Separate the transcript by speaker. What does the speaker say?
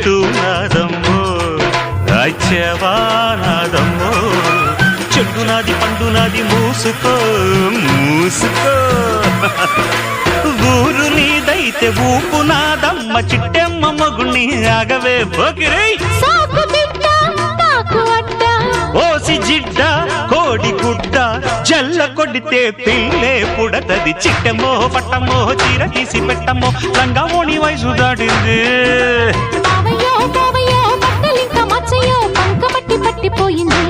Speaker 1: చెట్టు నాదమ్మో రాజ్యవానాదమ్మో చెట్టు నాది పండు నాది మూసుకో మూసుకో ఊరు నీదైతే ఊపు నాదమ్మ చిట్టెమ్మ మగుణ్ణి ఆగవే పోకిరై ఓసి జిడ్డ కోడి గుడ్డ జల్ల కొడితే పిల్లే పుడతది చిట్టమో పట్టమో చీర తీసి పెట్టమో రంగమోని వయసు దాటింది
Speaker 2: పట్టిపోయింది